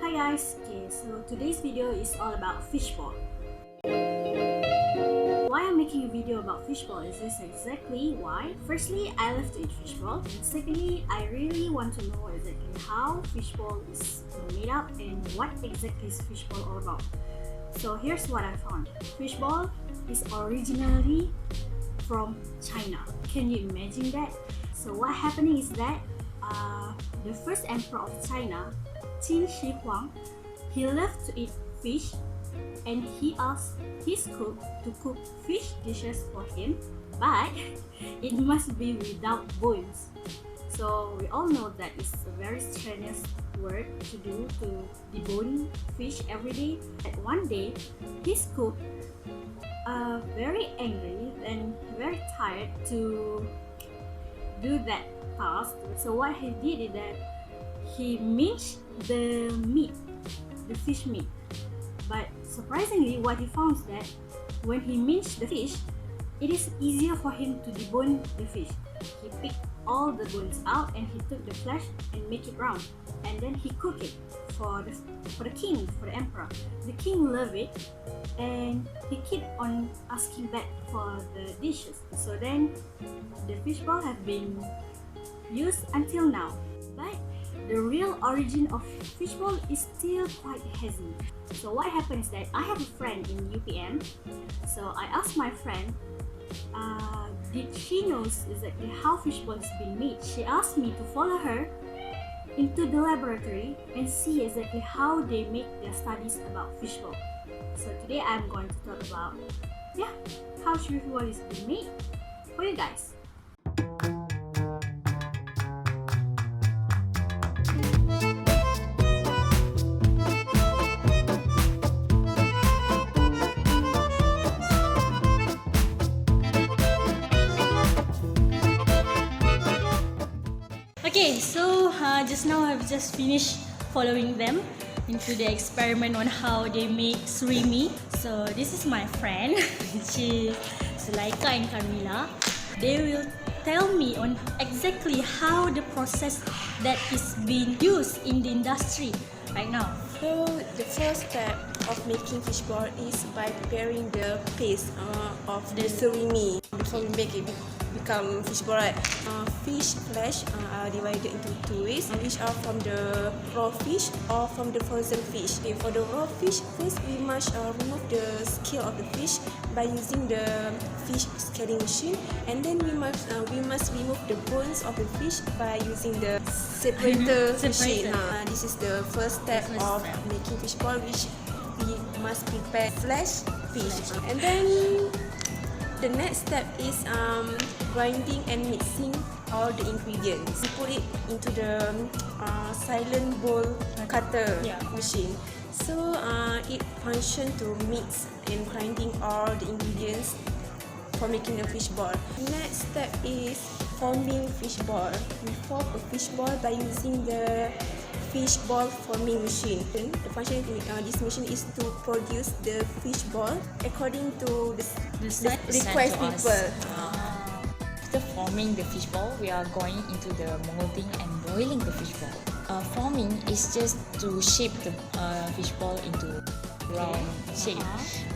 Hi guys, so today's video is all about fishball. Why I'm making a video about fishball is this exactly why. Firstly, I love to eat fishball, and secondly, I really want to know exactly how fishball is made up and what exactly is fishball all about. So here's what I found. Fishball is originally from China. Can you imagine that? So what happening is that the first emperor of China, Qin Shi Huang, he loved to eat fish, and he asked his cook to cook fish dishes for him, but it must be without bones. So we all know that it's a very strenuous work to do, to debone fish every day. And one day, his cook, very angry and very tired to do that task. So what he did is that he minced the meat, the fish meat. But surprisingly, what he found is that when he minced the fish, it is easier for him to debone the fish. He picked all the bones out and he took the flesh and make it round, and then he cooked it for the king, for the emperor. The king loved it, and he kept on asking back for the dishes. So then the fishball have been used until now. But the real origin of fishball is still quite hazy. So what happened is that I have a friend in UPM. So I asked my friend, did she knows exactly how fishball is being made. She asked me to follow her into the laboratory and see exactly how they make their studies about fishball. So today I'm going to talk about how fishball is being made for you guys. Okay, so just now I've just finished following them into the experiment on how they make surimi. So this is my friend, she's Zulaika and Carmila. They will tell me on exactly how the process that is being used in the industry right now. So the first step of making fishball is by preparing the paste of the surimi before we make it become fishball, right? Fish flesh are divided into two ways, which are from the raw fish or from the frozen fish. Okay, for the raw fish, first we must remove the scale of the fish by using the fish scaling machine, and then we must remove the bones of the fish by using the separator machine. This is the first step of making fishball, which we must prepare fresh fish, and then the next step is grinding and mixing all the ingredients. We put it into the silent bowl cutter machine. So it functions to mix and grinding all the ingredients for making the fishball. Next step is forming fishball. We form a fishball by using the fishball forming machine. The function of this machine is to produce the fishball according to the request people. After forming the fishball, we are going into the molding and boiling the fishball. Forming is just to shape the fishball into round shape,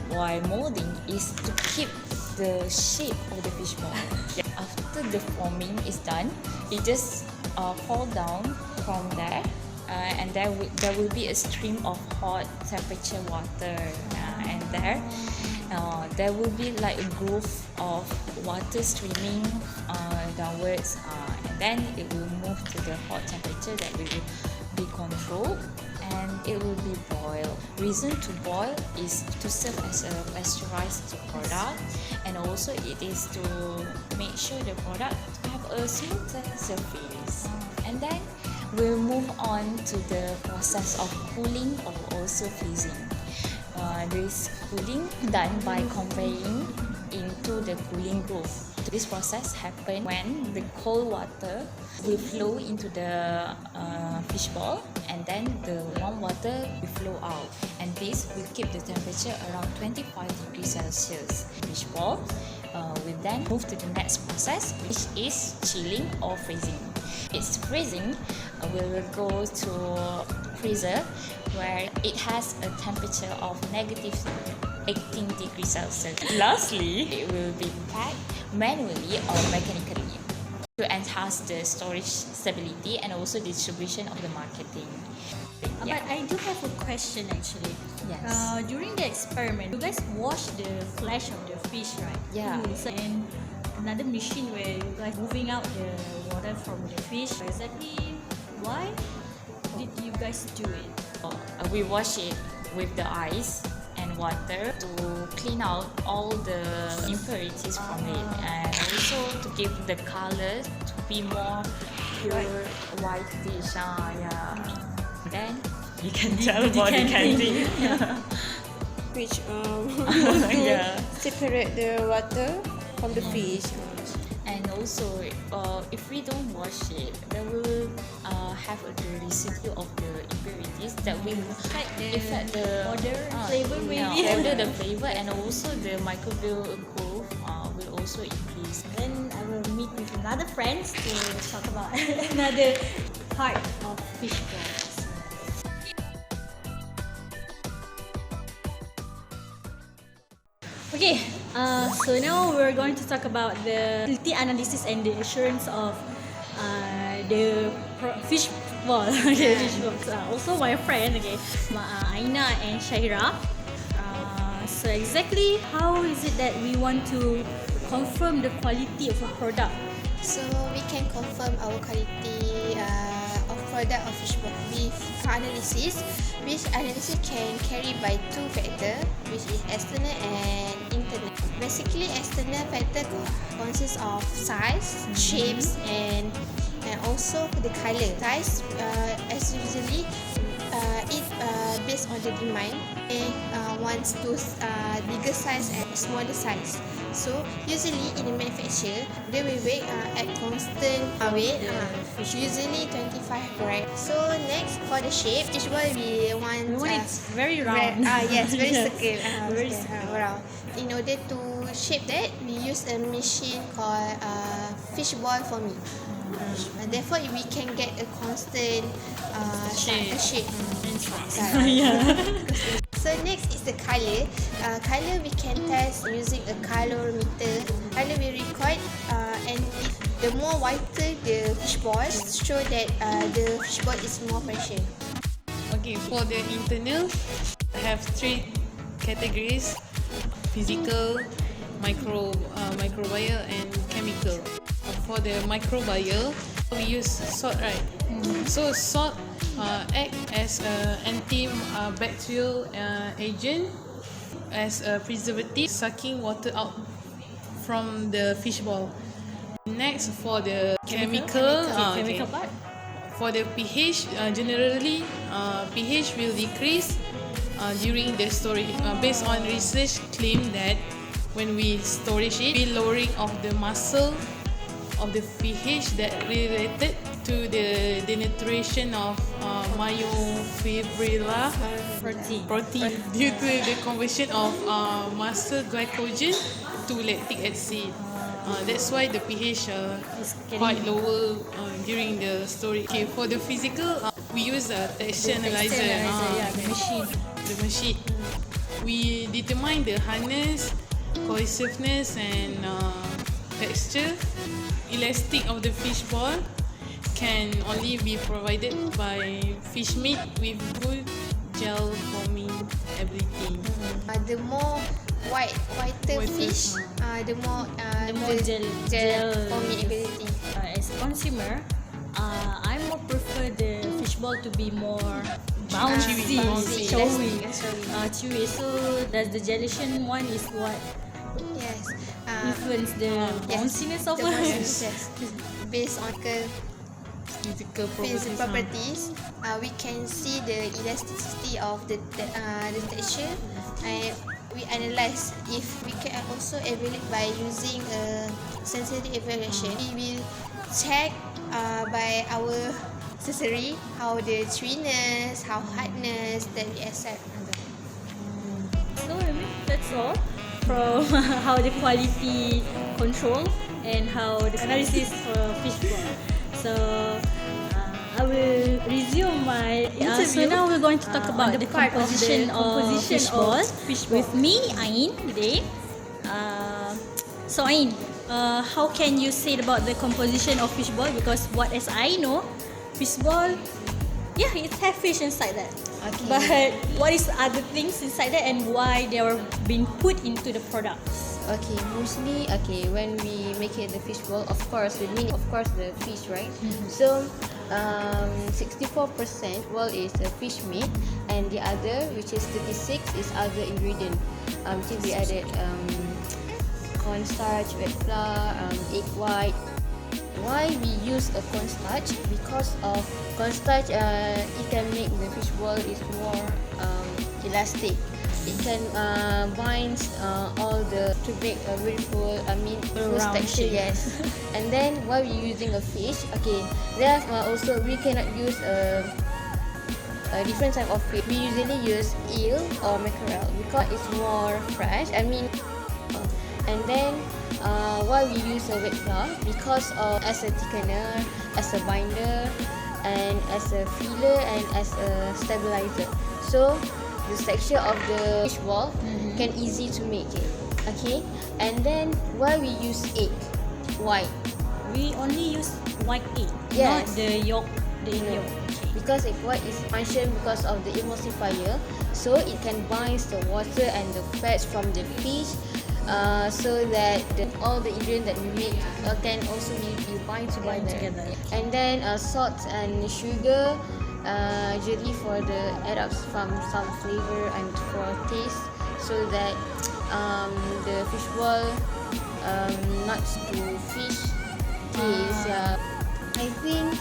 while molding is to keep the shape of the fishball. After the forming is done, it just fall down from there. And there will be a stream of hot temperature water, and there will be like a groove of water streaming downwards, and then it will move to the hot temperature that will be controlled, and it will be boiled. Reason to boil is to serve as a pasteurized product, and also it is to make sure the product have a smoother surface. And then we'll move on to the process of cooling or also freezing. This cooling done by conveying into the cooling groove. This process happens when the cold water will flow into the fishball, and then the warm water will flow out, and this will keep the temperature around 25 degrees Celsius. Fishball will then move to the next process, which is chilling or freezing. Its freezing, we will go to freezer where it has a temperature of negative 18 degrees Celsius. Lastly, it will be packed manually or mechanically to enhance the storage stability and also distribution of the marketing. But I do have a question actually. Yes. During the experiment, you guys wash the flesh of the fish, right? Yeah. And another machine where you guys moving out the water from the fish. Exactly why did you guys do it? We wash it with the ice and water to clean out all the impurities from it, and also to give the color to be more pure whitish. Yeah. Then you can tell body candy. Which to Yeah. separate the water from the fish. And also, if we don't wash it, then we will have the residue of the impurities that will affect the odor, flavor maybe. Yeah, odor, the flavor, and also the microbial growth will also increase. Then I will meet with another friends to talk about another part of fish balls. Okay, so now we're going to talk about the quality analysis and the assurance of the fish ball. Okay, fish balls. Also, my friend, okay, Aina and Shaira. So exactly how is it that we want to confirm the quality of a product? So we can confirm our quality of product of fishball with analysis, which analysis can carry by two factors, which is external and internal. Basically, external factor consists of size, shapes, and also the color. Size, as usually, it based on the demand. Wants to bigger size and smaller size. So usually in the manufacture, they will weigh at constant weight. Usually 25 gram. So next for the shape, fish ball we want It's very round. yes, very Yes. circle. Very Round. In order to shape that, we use a machine called Fishball for me. Therefore, we can get a constant shape. So next is the color. Color we can test using a colorimeter. Color we record, and the more whiter the fishball, show that the fishball is more pressure. Okay, for the internal, I have three categories: physical, microbial, and chemical. For the microbial, we use salt, right? So salt act as an antibacterial agent, as a preservative, sucking water out from the fishball. Next, for the chemical, Chemical part. for the pH, generally pH will decrease during the storage. Based on research claim that when we storage it, we lowering of the muscle of the pH that related to the denaturation of myofibrillar protein due to the conversion of muscle glycogen to lactic acid. That's why the pH is quite lower during the storage. Okay, for the physical, we use a texture analyzer. The machine. We determine the hardness, cohesiveness, and texture. Elastic of the fish ball can only be provided by fish meat with good gel forming ability. The more whiter fish, the more gel forming ability. As a consumer, I more prefer the fishball to be more bouncy, chewy. Chewy. So does the gelatin one is what Yes. influence the bounciness of the it? bounciness, yes. Based on Physical physical properties. properties, we can see the elasticity of the texture. We analyze if we can also evaluate by using a sensitivity evaluation. We will check by our accessory how the chewiness, how hardness that we accept. So that's all from how the quality control and how the analysis for fishball. So I will resume my interview. So now we're going to talk about the part of composition of fishball. fishball. With me, Ain, today. So Ain, how can you say about the composition of fishball? Because what as I know, fishball, yeah, it has fish inside that. Okay. But what is other things inside that and why they are being put into the products? Okay, mostly when we make it the fishball, of course we mean the fish, right? So 64% is the fish meat, and the other, which is 36, is other ingredient. Which is we added cornstarch, red flour, egg white. Why we use a cornstarch? Because of cornstarch, it can make the fishball is more elastic. It can bind all to make a very full texture. Yes. And then while we're using a fish, there also we cannot use a different type of fish. We usually use eel or mackerel because it's more fresh. And then why we use a wet flour? Because as a thickener, as a binder, and as a filler, and as a stabilizer. So the texture of the fish ball can easy to make it. Okay, and then why we use egg white? We only use white egg, Yes. not the yolk. No. Because egg white is functioned because of the emulsifier, so it can bind the water and the fats from the fish, so that all the ingredients that we make can also be bind together. And then salt and sugar, usually for the add up some flavor and for taste, so that the fish ball not to fish taste. I think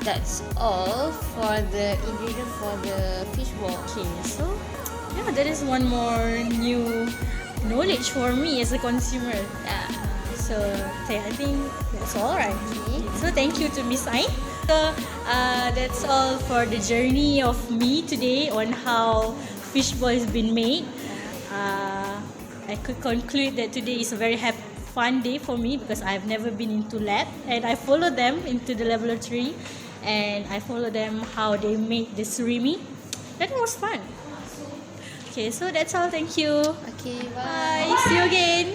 that's all for the ingredient for the fish ball. Okay, so yeah, that is one more new knowledge for me as a consumer. So I think that's all right. So thank you to Miss Ain. So that's all for the journey of me today on how fishball has been made. I could conclude that today is a very fun day for me because I've never been into lab, and I follow them into the laboratory, and I follow them how they make the surimi. That was fun. Okay, so that's all. Thank you. Okay, bye. Bye. See you again.